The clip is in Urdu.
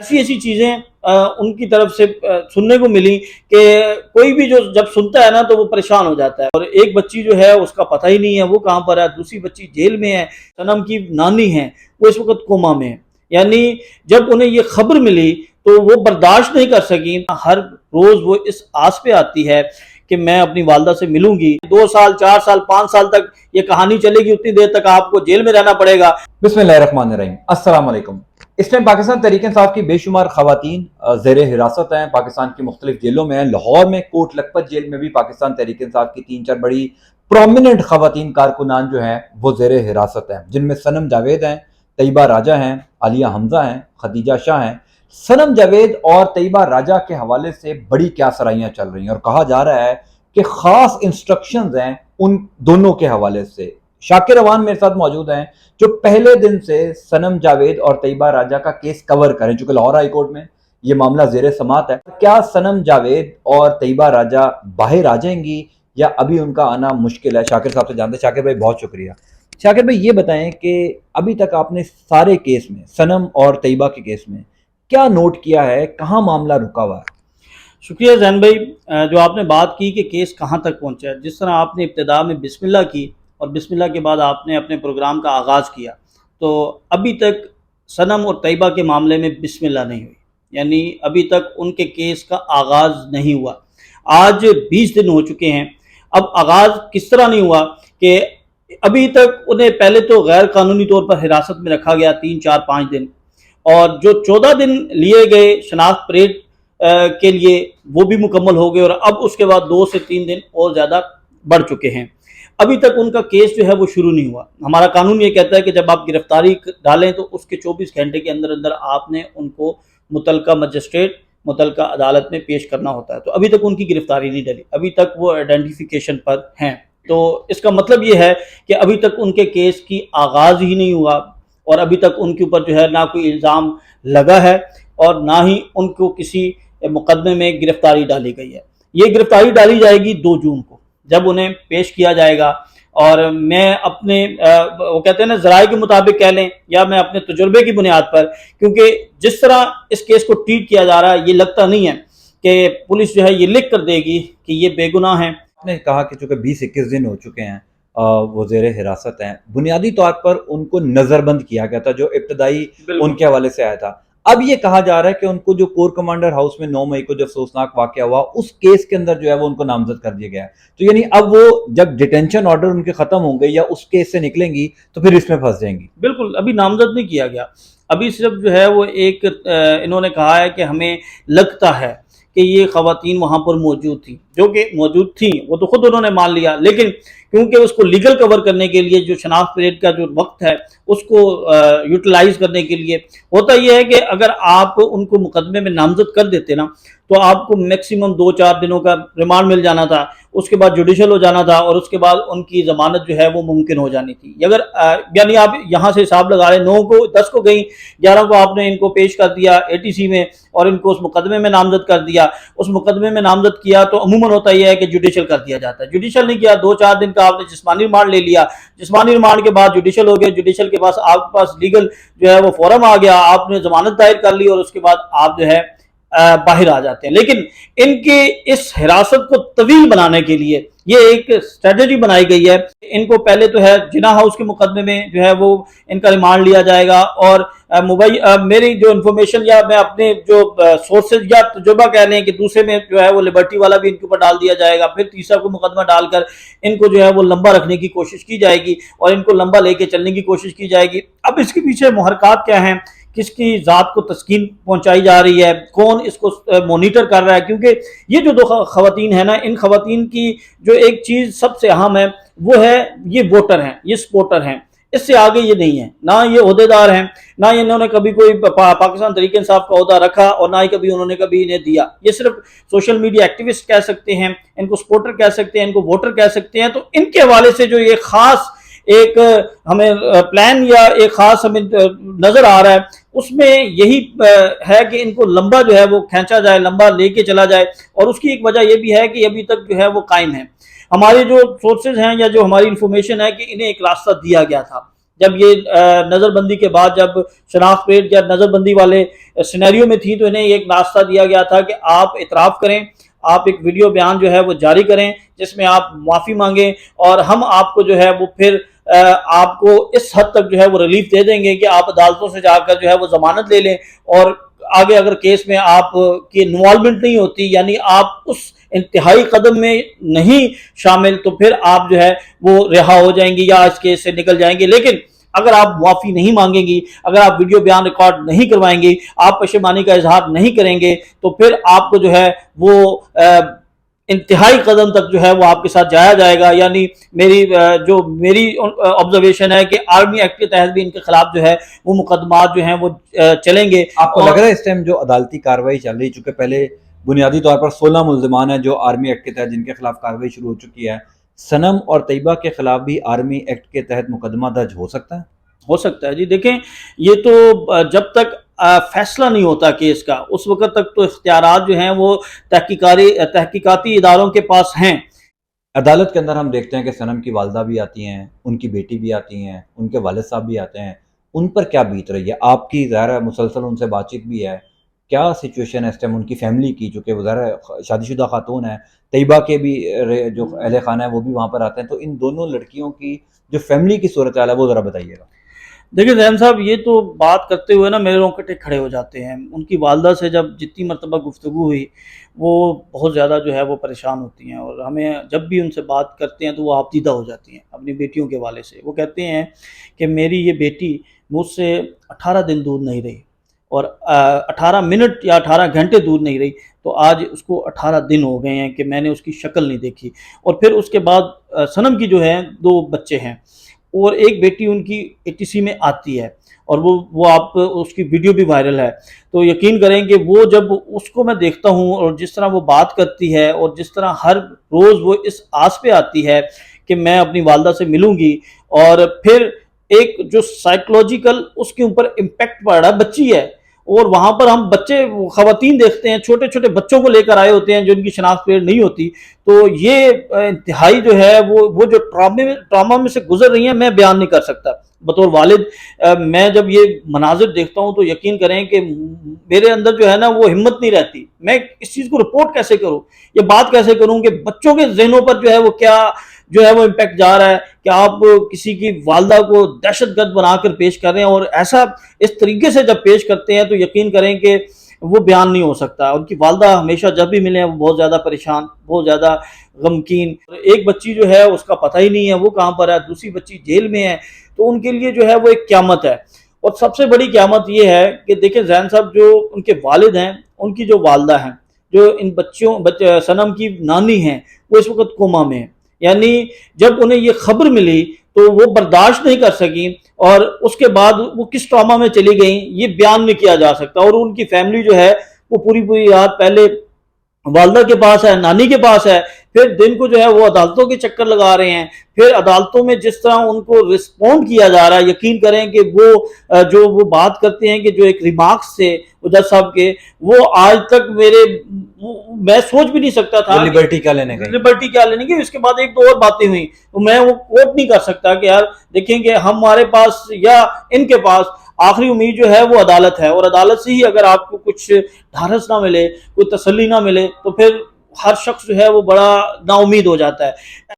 ایسی ایسی چیزیں ان کی طرف سے سننے کو ملی کہ کوئی بھی جو جب سنتا ہے نا تو وہ پریشان ہو جاتا ہے. اور ایک بچی جو ہے اس کا پتہ ہی نہیں ہے وہ کہاں پر ہے، دوسری بچی جیل میں ہے، صنم کی نانی ہے وہ اس وقت کوما میں ہے. یعنی جب انہیں یہ خبر ملی تو وہ برداشت نہیں کر سکی. ہر روز وہ اس آس پہ آتی ہے کہ میں اپنی والدہ سے ملوں گی. 2 سال 4 سال 5 سال تک یہ کہانی چلے گی، اتنی دیر تک آپ کو جیل میں رہنا پڑے گا. بسم اللہ الرحمن الرحیم. السلام علیکم. اس ٹائم پاکستان تحریک انصاف کی بے شمار خواتین زیر حراست ہیں، پاکستان کی مختلف جیلوں میں ہیں. لاہور میں کوٹ لکھپت جیل میں بھی پاکستان تحریک انصاف کی 3-4 بڑی پرومیننٹ خواتین کارکنان جو ہیں وہ زیر حراست ہیں، جن میں صنم جاوید ہیں، طیبہ راجہ ہیں، عالیہ حمزہ ہیں، خدیجہ شاہ ہیں. صنم جاوید اور طیبہ راجہ کے حوالے سے بڑی کیا سرائیاں چل رہی ہیں اور کہا جا رہا ہے کہ خاص انسٹرکشنز ہیں ان دونوں کے حوالے سے. شاکر روان میرے ساتھ موجود ہیں جو پہلے دن سے صنم جاوید اور طیبہ راجہ کا کیس کور کریں، چونکہ لاہور ہائی کورٹ میں یہ معاملہ زیر سماعت ہے. کیا صنم جاوید اور طیبہ راجہ باہر آ جائیں گی یا ابھی ان کا آنا مشکل ہے؟ شاکر صاحب سے جانتے ہیں. شاکر بھائی بہت شکریہ. شاکر بھائی یہ بتائیں کہ ابھی تک آپ نے سارے کیس میں، صنم اور طیبہ کے کیس میں کیا نوٹ کیا ہے، کہاں معاملہ رکا ہوا ہے؟ شکریہ زین بھائی. جو آپ نے بات کی کہ کیس کہاں تک پہنچا ہے، جس طرح آپ نے ابتدا میں بسم اللہ کی اور بسم اللہ کے بعد آپ نے اپنے پروگرام کا آغاز کیا، تو ابھی تک صنم اور طیبہ کے معاملے میں بسم اللہ نہیں ہوئی. یعنی ابھی تک ان کے کیس کا آغاز نہیں ہوا. آج 20 دن ہو چکے ہیں. اب آغاز کس طرح نہیں ہوا کہ ابھی تک انہیں پہلے تو غیر قانونی طور پر حراست میں رکھا گیا 3 4 5 دن، اور جو 14 دن لیے گئے شناخت پریڈ کے لیے وہ بھی مکمل ہو گئے، اور اب اس کے بعد 2 سے 3 دن اور زیادہ بڑھ چکے ہیں. ابھی تک ان کا کیس جو ہے وہ شروع نہیں ہوا. ہمارا قانون یہ کہتا ہے کہ جب آپ گرفتاری ڈالیں تو اس کے 24 گھنٹے کے اندر اندر آپ نے ان کو متعلقہ مجسٹریٹ، متعلقہ عدالت میں پیش کرنا ہوتا ہے. تو ابھی تک ان کی گرفتاری نہیں ڈلی، ابھی تک وہ آئیڈینٹیفیکیشن پر ہیں. تو اس کا مطلب یہ ہے کہ ابھی تک ان کے کیس کی آغاز ہی نہیں ہوا، اور ابھی تک ان کے اوپر جو ہے نہ کوئی الزام لگا ہے اور نہ ہی ان کو کسی مقدمے میں گرفتاری ڈالی گئی ہے. یہ گرفتاری ڈالی جائے گی 2 جون کو، جب انہیں پیش کیا جائے گا. اور میں اپنے وہ کہتے ہیں نا ذرائع کے مطابق کہہ لیں یا میں اپنے تجربے کی بنیاد پر، کیونکہ جس طرح اس کیس کو ٹریٹ کیا جا رہا ہے یہ لگتا نہیں ہے کہ پولیس جو ہے یہ لکھ کر دے گی کہ یہ بے گناہ ہیں. آپ نے کہا کہ چونکہ 20-21 دن ہو چکے ہیں وہ زیر حراست ہیں، بنیادی طور پر ان کو نظر بند کیا گیا تھا جو ابتدائی ان کے حوالے سے آیا تھا. اب یہ کہا جا رہا ہے کہ ان کو جو کور کمانڈر ہاؤس میں 9 مئی کو جو افسوسناک واقعہ ہوا اس کیس کے اندر جو ہے وہ ان کو نامزد کر دیا گیا ہے. تو یعنی اب وہ جب ڈیٹینشن آرڈر ان کے ختم ہوں گے یا اس کیس سے نکلیں گی تو پھر اس میں پھنس جائیں گی. بالکل ابھی نامزد نہیں کیا گیا. ابھی صرف جو ہے وہ ایک انہوں نے کہا ہے کہ ہمیں لگتا ہے کہ یہ خواتین وہاں پر موجود تھیں، جو کہ موجود تھیں وہ تو خود انہوں نے مان لیا، لیکن کیونکہ اس کو لیگل کور کرنے کے لیے جو شناخت پریڈ کا جو وقت ہے اس کو یوٹیلائز کرنے کے لیے ہوتا یہ ہے کہ اگر آپ ان کو مقدمے میں نامزد کر دیتے نا تو آپ کو میکسیمم 2-4 دنوں کا ریمانڈ مل جانا تھا، اس کے بعد جوڈیشل ہو جانا تھا، اور اس کے بعد ان کی ضمانت جو ہے وہ ممکن ہو جانی تھی. اگر یعنی آپ یہاں سے حساب لگا رہے 9 کو 10 کو گئی، 11 کو آپ نے ان کو پیش کر دیا ATC میں اور ان کو اس مقدمے میں نامزد کر دیا. اس مقدمے میں نامزد کیا تو عموماً ہوتا یہ ہے کہ جوڈیشل کر دیا جاتا ہے. جوڈیشل نہیں کیا، 2-4 دن کا آپ نے جسمانی ریمانڈ لے لیا، جسمانی ریمانڈ کے بعد جوڈیشل ہو گیا، جوڈیشل کے پاس آپ کے پاس لیگل جو ہے وہ فورم آ گیا، آپ نے ضمانت دائر کر لی اور اس کے بعد آپ جو ہے باہر آ جاتے ہیں. لیکن ان کی اس حراست کو طویل بنانے کے لیے یہ ایک اسٹریٹجی بنائی گئی ہے. ان کو پہلے تو ہے جناح ہاؤس کے مقدمے میں جو ہے وہ ان کا ریمانڈ لیا جائے گا، اور میری جو انفارمیشن یا میں اپنے جو سورسز یا تجربہ کہہ لیں کہ دوسرے میں جو ہے وہ لبرٹی والا بھی ان کے اوپر ڈال دیا جائے گا، پھر تیسرا کو مقدمہ ڈال کر ان کو جو ہے وہ لمبا رکھنے کی کوشش کی جائے گی اور ان کو لمبا لے کے چلنے کی کوشش کی جائے گی. اب اس کے پیچھے محرکات کیا ہیں، کس کی ذات کو تسکین پہنچائی جا رہی ہے، کون اس کو مانیٹر کر رہا ہے؟ کیونکہ یہ جو 2 خواتین ہیں نا، ان خواتین کی جو ایک چیز سب سے اہم ہے وہ ہے یہ ووٹر ہیں، یہ سپورٹر ہیں. اس سے آگے یہ نہیں ہے، نہ یہ عہدیدار ہیں، نہ انہوں نے کبھی کوئی پاکستان تحریک انصاف کا عہدہ رکھا اور نہ ہی کبھی انہوں نے کبھی انہیں دیا. یہ صرف سوشل میڈیا ایکٹیوسٹ کہہ سکتے ہیں، ان کو سپورٹر کہہ سکتے ہیں، ان کو ووٹر کہہ سکتے ہیں. تو ان کے حوالے سے جو یہ خاص ایک ہمیں پلان یا ایک خاص ہمیں نظر آ رہا ہے اس میں یہی ہے کہ ان کو لمبا جو ہے وہ کھینچا جائے، لمبا لے کے چلا جائے. اور اس کی ایک وجہ یہ بھی ہے کہ ابھی تک جو ہے وہ قائم ہے. ہمارے جو سورسز ہیں یا جو ہماری انفارمیشن ہے کہ انہیں ایک راستہ دیا گیا تھا جب یہ نظر بندی کے بعد جب شناخت پیٹ یا نظر بندی والے سینیریو میں تھی تو انہیں ایک ناشتہ دیا گیا تھا کہ آپ اعتراف کریں، آپ ایک ویڈیو بیان جو ہے وہ جاری کریں جس میں آپ معافی مانگیں، اور ہم آپ کو جو ہے وہ پھر آپ کو اس حد تک جو ہے وہ ریلیف دے دیں گے کہ آپ عدالتوں سے جا کر جو ہے وہ ضمانت لے لیں، اور آگے اگر کیس میں آپ کی انوالومنٹ نہیں ہوتی، یعنی آپ اس انتہائی قدم میں نہیں شامل، تو پھر آپ جو ہے وہ رہا ہو جائیں گی یا اس کیس سے نکل جائیں گے۔ لیکن اگر آپ معافی نہیں مانگیں گی، اگر آپ ویڈیو بیان ریکارڈ نہیں کروائیں گی، آپ پشیمانی کا اظہار نہیں کریں گے، تو پھر آپ کو جو ہے وہ انتہائی قدم تک جو ہے وہ آپ کے ساتھ جایا جائے گا۔ یعنی میری آبزرویشن ہے کہ آرمی ایکٹ کے تحت بھی ان کے خلاف جو ہے وہ مقدمات جو ہیں وہ چلیں گے۔ آپ کو لگ رہا ہے اس ٹائم جو عدالتی کارروائی چل رہی، چونکہ پہلے بنیادی طور پر 16 ملزمان ہیں جو آرمی ایکٹ کے تحت جن کے خلاف کارروائی شروع ہو چکی ہے، صنم اور طیبہ کے خلاف بھی آرمی ایکٹ کے تحت مقدمہ درج ہو سکتا ہے؟ ہو سکتا ہے جی، دیکھیں یہ تو جب تک فیصلہ نہیں ہوتا کیس کا اس وقت تک تو اختیارات جو ہیں وہ تحقیقاتی اداروں کے پاس ہیں۔ عدالت کے اندر ہم دیکھتے ہیں کہ صنم کی والدہ بھی آتی ہیں، ان کی بیٹی بھی آتی ہیں، ان کے والد صاحب بھی آتے ہیں، ان پر کیا بیت رہی ہے؟ آپ کی ظاہر ہے مسلسل ان سے بات چیت بھی ہے، کیا سچویشن ہے اس ٹائم ان کی فیملی کی، جو کہ وہ ظاہر ہے شادی شدہ خاتون ہیں، طیبہ کے بھی جو اہل خانہ ہیں وہ بھی وہاں پر آتے ہیں، تو ان دونوں لڑکیوں کی جو فیملی کی صورتحال ہے وہ ذرا بتائیے گا۔ دیکھیں زین صاحب، یہ تو بات کرتے ہوئے نا میرے رونگٹے کھڑے ہو جاتے ہیں۔ ان کی والدہ سے جب جتنی مرتبہ گفتگو ہوئی، وہ بہت زیادہ جو ہے وہ پریشان ہوتی ہیں، اور ہمیں جب بھی ان سے بات کرتے ہیں تو وہ آبدیدہ ہو جاتی ہیں اپنی بیٹیوں کے حوالے سے۔ وہ کہتے ہیں کہ میری یہ بیٹی مجھ سے 18 دن دور نہیں رہی، اور 18 منٹ یا 18 گھنٹے دور نہیں رہی، تو آج اس کو 18 دن ہو گئے ہیں کہ میں نے اس کی شکل نہیں دیکھی۔ اور پھر اس کے بعد صنم کی جو ہے 2 بچے ہیں، اور ایک بیٹی ان کی ATC میں آتی ہے، اور وہ آپ اس کی ویڈیو بھی وائرل ہے۔ تو یقین کریں کہ وہ جب اس کو میں دیکھتا ہوں اور جس طرح وہ بات کرتی ہے، اور جس طرح ہر روز وہ اس آس پہ آتی ہے کہ میں اپنی والدہ سے ملوں گی، اور پھر ایک جو سائیکولوجیکل اس کے اوپر امپیکٹ پڑ رہا ہے، بچی ہے، اور وہاں پر ہم بچے خواتین دیکھتے ہیں، چھوٹے چھوٹے بچوں کو لے کر آئے ہوتے ہیں جو ان کی شناخت پیٹ نہیں ہوتی، تو یہ انتہائی جو ہے وہ جو ٹراما میں سے گزر رہی ہیں، میں بیان نہیں کر سکتا بطور والد۔ میں جب یہ مناظر دیکھتا ہوں تو یقین کریں کہ میرے اندر جو ہے نا وہ ہمت نہیں رہتی، میں اس چیز کو رپورٹ کیسے کروں، یہ بات کیسے کروں کہ بچوں کے ذہنوں پر جو ہے وہ کیا جو ہے وہ امپیکٹ جا رہا ہے کہ آپ کسی کی والدہ کو دہشت گرد بنا کر پیش کر رہے ہیں، اور ایسا اس طریقے سے جب پیش کرتے ہیں تو یقین کریں کہ وہ بیان نہیں ہو سکتا۔ ان کی والدہ ہمیشہ جب بھی ملے ہیں وہ بہت زیادہ پریشان، بہت زیادہ غمگین۔ ایک بچی جو ہے اس کا پتہ ہی نہیں ہے وہ کہاں پر ہے، دوسری بچی جیل میں ہے، تو ان کے لیے جو ہے وہ ایک قیامت ہے۔ اور سب سے بڑی قیامت یہ ہے کہ دیکھیں زین صاحب، جو ان کے والد ہیں، ان کی جو والدہ ہیں، جو ان صنم کی نانی ہیں، وہ اس وقت کوما میں ہیں۔ یعنی جب انہیں یہ خبر ملی تو وہ برداشت نہیں کر سکیں، اور اس کے بعد وہ کس ٹراما میں چلی گئیں یہ بیان نہیں کیا جا سکتا۔ اور ان کی فیملی جو ہے وہ پوری رات پہلے والدہ کے پاس ہے، نانی کے پاس ہے، پھر دن کو جو ہے وہ عدالتوں کے چکر لگا رہے ہیں، پھر عدالتوں میں جس طرح ان کو رسپونڈ کیا جا رہا ہے، یقین کریں کہ وہ جو وہ بات کرتے ہیں کہ جو ایک ریمارکس تھے جج صاحب کے، وہ آج تک میں سوچ بھی نہیں سکتا تھا لبرٹی کیا لینے گئی، لبرٹی کیا لینے گئی۔ اس کے بعد ایک دو اور باتیں ہوئیں تو میں وہ کوٹ نہیں کر سکتا کہ یار دیکھیں کہ ہمارے پاس یا ان کے پاس آخری امید جو ہے وہ عدالت ہے، اور عدالت سے ہی اگر آپ کو کچھ ڈھارس نہ ملے، کوئی تسلی نہ ملے، تو پھر ہر شخص جو ہے وہ بڑا نا امید ہو جاتا ہے۔